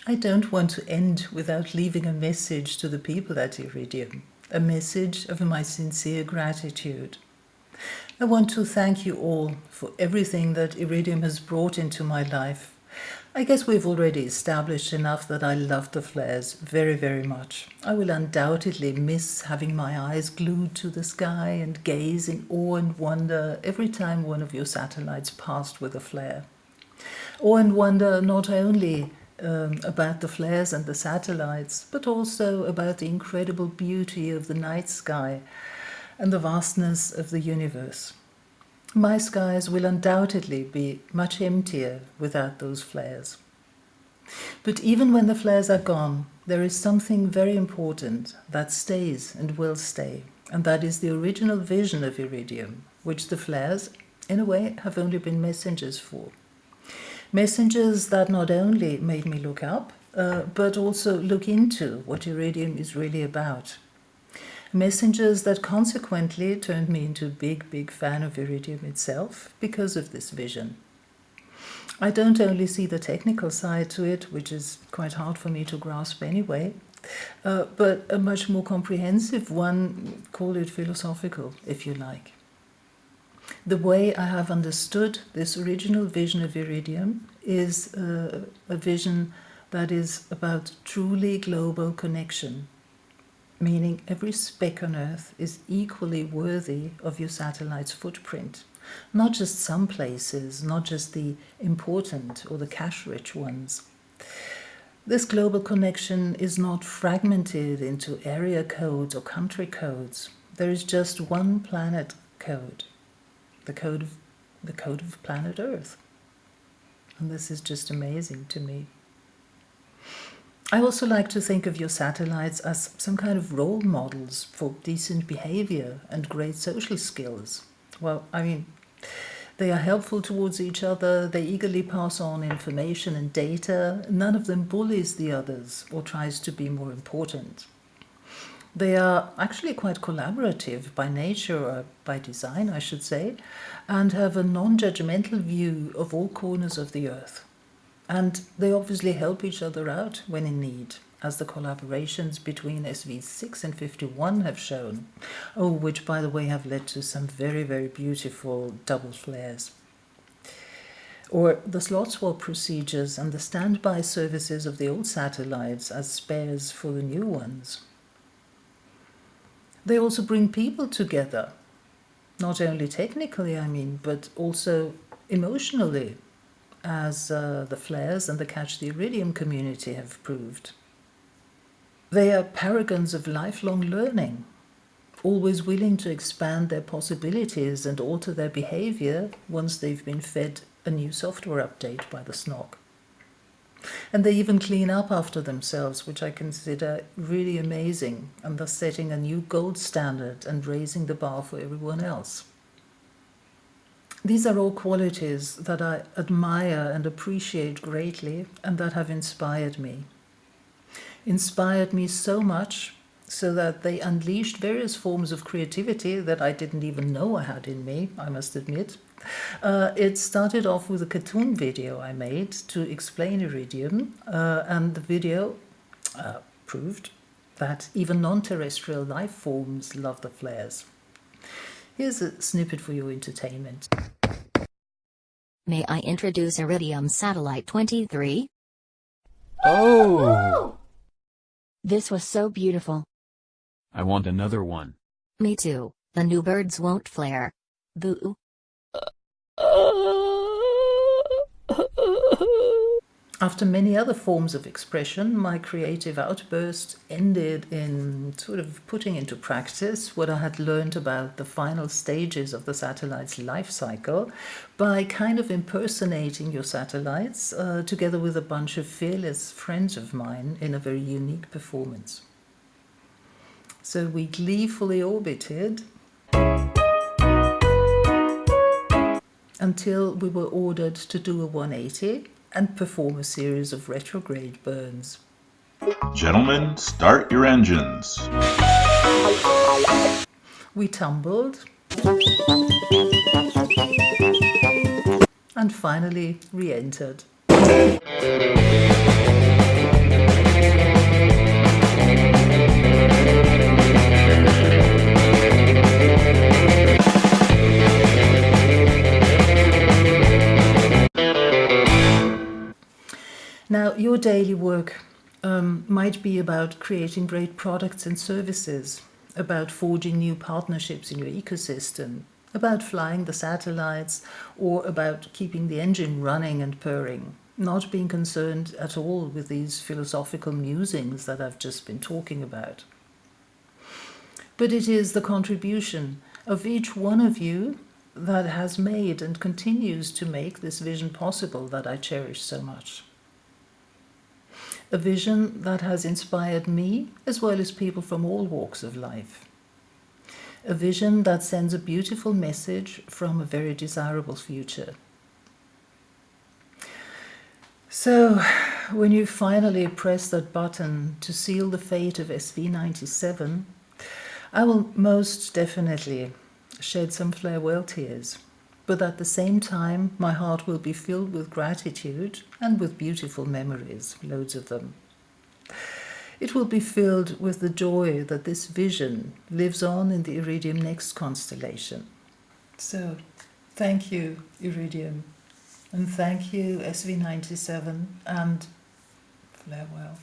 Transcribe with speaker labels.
Speaker 1: I don't want to end without leaving a message to the people at Iridium, a message of my sincere gratitude. I want to thank you all for everything that Iridium has brought into my life. I guess we've already established enough that I love the flares very, very much. I will undoubtedly miss having my eyes glued to the sky and gaze in awe and wonder every time one of your satellites passed with a flare. Awe and wonder not only about the flares and the satellites, but also about the incredible beauty of the night sky and the vastness of the universe. My skies will undoubtedly be much emptier without those flares. But even when the flares are gone, there is something very important that stays and will stay, and that is the original vision of Iridium, which the flares, in a way, have only been messengers for. Messengers that not only made me look up, but also look into what Iridium is really about. Messengers that consequently turned me into a big, big fan of Iridium itself because of this vision. I don't only see the technical side to it, which is quite hard for me to grasp anyway, but a much more comprehensive one, call it philosophical, if you like. The way I have understood this original vision of Iridium is a vision that is about truly global connection, meaning every speck on Earth is equally worthy of your satellite's footprint. Not just some places, not just the important or the cash-rich ones. This global connection is not fragmented into area codes or country codes. There is just one planet code. The code of planet Earth. And this is just amazing to me. I also like to think of your satellites as some kind of role models for decent behavior and great social skills. Well, I mean, they are helpful towards each other, they eagerly pass on information and data, none of them bullies the others or tries to be more important. They are actually quite collaborative by nature, or by design, I should say, and have a non-judgmental view of all corners of the Earth. And they obviously help each other out when in need, as the collaborations between SV6 and 51 have shown. Oh, which, by the way, have led to some very, very beautiful double flares. Or the slot swap procedures and the standby services of the old satellites as spares for the new ones. They also bring people together, not only technically, I mean, but also emotionally, as the flares and the Catch the Iridium community have proved. They are paragons of lifelong learning, always willing to expand their possibilities and alter their behavior once they've been fed a new software update by the SNOC. And they even clean up after themselves, which I consider really amazing, and thus setting a new gold standard and raising the bar for everyone else. These are all qualities that I admire and appreciate greatly and that have inspired me. Inspired me so much so that they unleashed various forms of creativity that I didn't even know I had in me, I must admit. It started off with a cartoon video I made to explain Iridium, and the video proved that even non-terrestrial life forms love the flares. Here's a snippet for your entertainment.
Speaker 2: May I introduce Iridium Satellite 23?
Speaker 3: Oh!
Speaker 2: This was so beautiful.
Speaker 3: I want another one.
Speaker 2: Me too. The new birds won't flare. Boo.
Speaker 1: After many other forms of expression, my creative outburst ended in sort of putting into practice what I had learned about the final stages of the satellite's life cycle by kind of impersonating your satellites together with a bunch of fearless friends of mine in a very unique performance. So we gleefully orbited until we were ordered to do a 180 and perform a series of retrograde burns.
Speaker 4: Gentlemen, start your engines.
Speaker 1: We tumbled and finally re-entered. Now, your daily work might be about creating great products and services, about forging new partnerships in your ecosystem, about flying the satellites, or about keeping the engine running and purring, not being concerned at all with these philosophical musings that I've just been talking about. But it is the contribution of each one of you that has made and continues to make this vision possible that I cherish so much. A vision that has inspired me as well as people from all walks of life. A vision that sends a beautiful message from a very desirable future. So, when you finally press that button to seal the fate of SV97, I will most definitely shed some farewell tears, but at the same time, my heart will be filled with gratitude and with beautiful memories, loads of them. It will be filled with the joy that this vision lives on in the Iridium next constellation. So, thank you, Iridium, and thank you, SV97, and farewell.